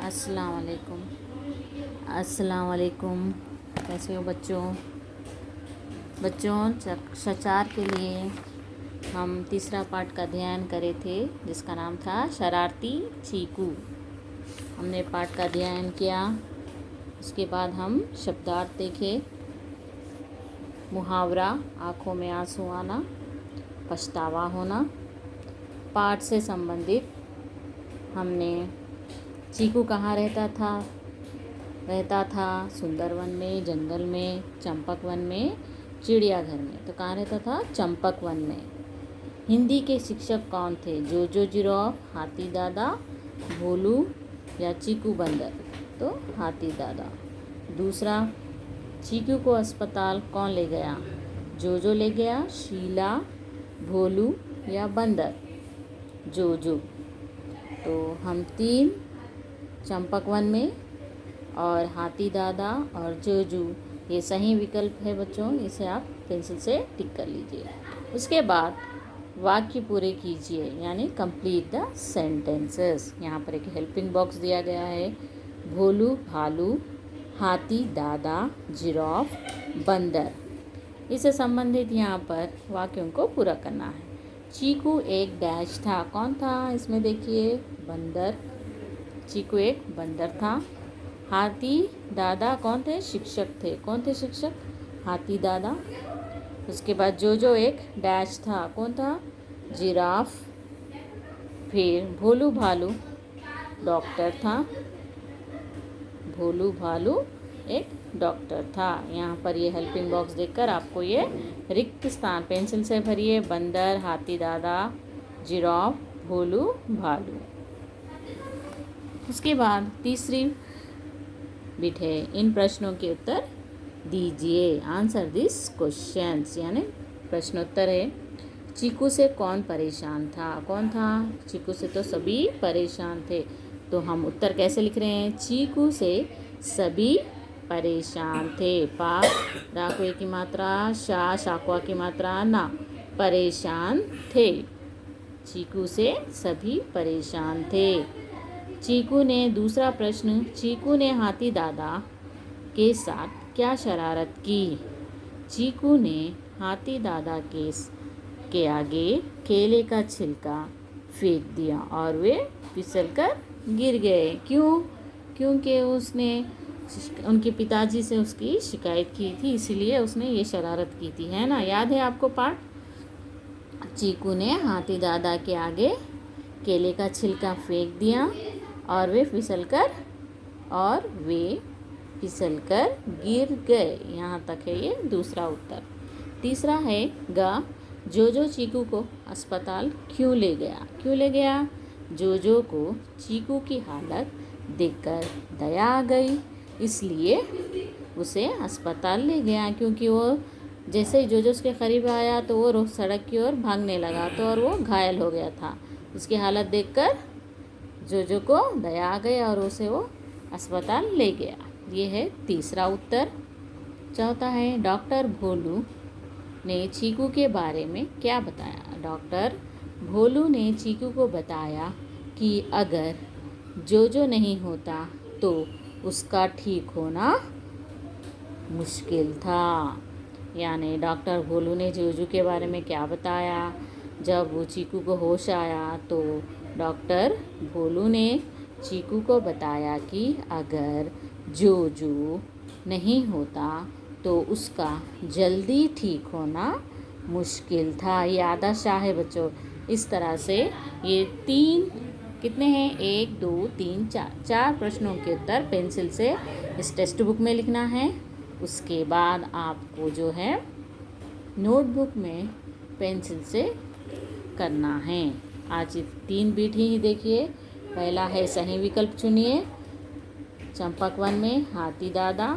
अस्सलाम वालेकुम। अस्सलाम वालेकुम। कैसे हो बच्चों? कक्षा 4 के लिए हम तीसरा पाठ का अध्ययन करे थे जिसका नाम था शरारती चीकू। हमने पाठ का अध्ययन किया। उसके बाद हम शब्दार्थ देखे। मुहावरा, आँखों में आंसू आना, पछतावा होना। पाठ से संबंधित हमने चीकू कहाँ रहता था सुंदर वन में, जंगल में, चंपक वन में, चिड़ियाघर में। तो कहाँ रहता था? चंपक वन में। हिंदी के शिक्षक कौन थे? जोजो जिराफ, हाथी दादा, भोलू या चीकू बंदर? तो हाथी दादा। दूसरा, चीकू को अस्पताल कौन ले गया? जोजो ले गया, शीला, भोलू या बंदर? जोजो। तो हम 3 चंपक वन में और हाथी दादा और जोजू ये सही विकल्प है बच्चों। इसे आप पेंसिल से टिक कर लीजिए। उसके बाद वाक्य पूरे कीजिए, यानी कंप्लीट द सेंटेंसेस। यहाँ पर एक हेल्पिंग बॉक्स दिया गया है। भोलू भालू, हाथी दादा, जिराफ, बंदर, इससे संबंधित यहाँ पर वाक्यों को पूरा करना है। चीकू एक डैश था। कौन था इसमें? देखिए, बंदर। चीकू एक बंदर था। हाथी दादा कौन थे? शिक्षक थे। कौन थे शिक्षक? हाथी दादा। उसके बाद जोजो एक डैश था। कौन था? जिराफ। फिर भोलू भालू डॉक्टर था। भोलू भालू एक डॉक्टर था। यहाँ पर ये हेल्पिंग बॉक्स देखकर आपको ये रिक्त स्थान पेंसिल से भरिए। बंदर, हाथी दादा, जिराफ, भोलू भालू। उसके बाद तीसरी बिट है, इन प्रश्नों के उत्तर दीजिए। आंसर दिस क्वेश्चंस, यानी प्रश्नोत्तर है। चीकू से कौन परेशान था? कौन था? चीकू से तो सभी परेशान थे। तो हम उत्तर कैसे लिख रहे हैं? चीकू से सभी परेशान थे। पा राकुए की मात्रा, शा शाकुआ की मात्रा, ना, परेशान थे। चीकू से सभी परेशान थे। चीकू ने दूसरा प्रश्न, चीकू ने हाथी दादा के साथ क्या शरारत की? चीकू ने हाथी दादा के आगे केले का छिलका फेंक दिया और वे फिसलकर गिर गए। क्यों? क्योंकि उसने उनके पिताजी से उसकी शिकायत की थी, इसीलिए उसने ये शरारत की थी, है ना? याद है आपको पाठ? चीकू ने हाथी दादा के आगे केले का छिलका फेंक दिया और वे फिसलकर गिर गए। यहाँ तक है ये दूसरा उत्तर। तीसरा है गा, जोजो चीकू को अस्पताल क्यों ले गया? क्यों ले गया? जोजो को चीकू की हालत देखकर दया आ गई, इसलिए उसे अस्पताल ले गया। क्योंकि वो जैसे ही जोजो उसके करीब आया तो वो सड़क की ओर भागने लगा, तो और वो घायल हो गया था। उसकी हालत देखकर जोजो को दया आ गई और उसे वो अस्पताल ले गया। ये है तीसरा उत्तर। चौथा है, डॉक्टर भोलू ने चीकू के बारे में क्या बताया? डॉक्टर भोलू ने चीकू को बताया कि अगर जोजो नहीं होता तो उसका ठीक होना मुश्किल था। यानी डॉक्टर भोलू ने जोजो के बारे में क्या बताया? जब वो चीकू को होश आया तो डॉक्टर भोलू ने चीकू को बताया कि अगर जोजो नहीं होता तो उसका जल्दी ठीक होना मुश्किल था। ये आधा शाह है बच्चों। इस तरह से ये 3 कितने हैं? 1 2 3 4 प्रश्नों के उत्तर पेंसिल से इस टेक्स्ट बुक में लिखना है। उसके बाद आपको जो है नोटबुक में पेंसिल से करना है। आज 3 बीट ही देखिए। पहला है सही विकल्प चुनिए, चंपक वन में हाथी दादा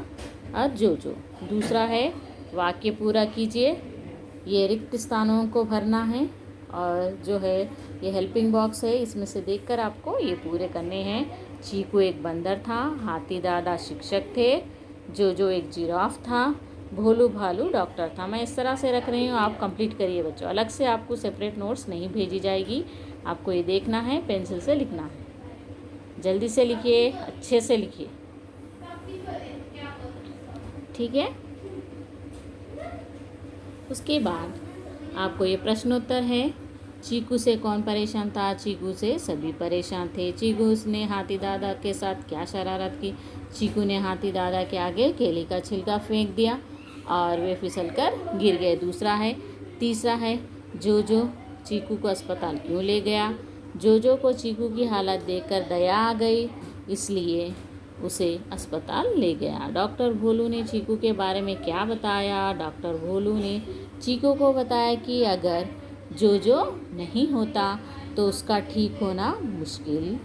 और जोजो। दूसरा है वाक्य पूरा कीजिए, ये रिक्त स्थानों को भरना है। और जो है ये हेल्पिंग बॉक्स है, इसमें से देखकर आपको ये पूरे करने हैं। चीकू एक बंदर था, हाथी दादा शिक्षक थे, जोजो एक जिराफ था, भोलू भालू डॉक्टर था। मैं इस तरह से रख रही हूँ, आप कंप्लीट करिए बच्चों। अलग से आपको सेपरेट नोट्स नहीं भेजी जाएगी, आपको ये देखना है, पेंसिल से लिखना है। जल्दी से लिखिए, अच्छे से लिखिए, ठीक है। उसके बाद आपको ये प्रश्नोत्तर है। चीकू से कौन परेशान था? चीकू से सभी परेशान थे। चीकू ने हाथी दादा के साथ क्या शरारत की? चीकू ने हाथी दादा के आगे केले का छिलका फेंक दिया और वे फिसलकर गिर गए। दूसरा है। तीसरा है, जोजो चीकू को अस्पताल क्यों ले गया? जोजो को चीकू की हालत देखकर दया आ गई, इसलिए उसे अस्पताल ले गया। डॉक्टर भोलू ने चीकू के बारे में क्या बताया? डॉक्टर भोलू ने चीकू को बताया कि अगर जोजो नहीं होता तो उसका ठीक होना मुश्किल,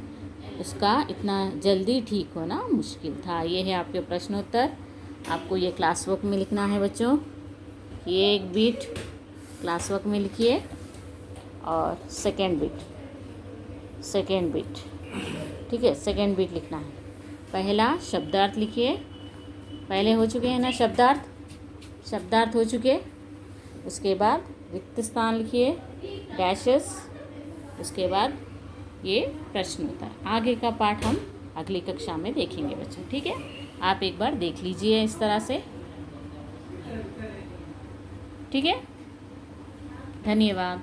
उसका इतना जल्दी ठीक होना मुश्किल था। ये है आपके प्रश्नोत्तर। आपको ये क्लास वर्क में लिखना है बच्चों। ये एक बीट क्लास वर्क में लिखिए और सेकेंड बीट, ठीक है, सेकेंड बीट लिखना है। पहला शब्दार्थ लिखिए। पहले हो चुके हैं ना शब्दार्थ हो चुके। उसके बाद रिक्त स्थान लिखिए, डैशेस। उसके बाद ये प्रश्नोत्तर। आगे का पाठ हम अगली कक्षा में देखेंगे बच्चों, ठीक है। आप एक बार देख लीजिए इस तरह से, ठीक है। धन्यवाद।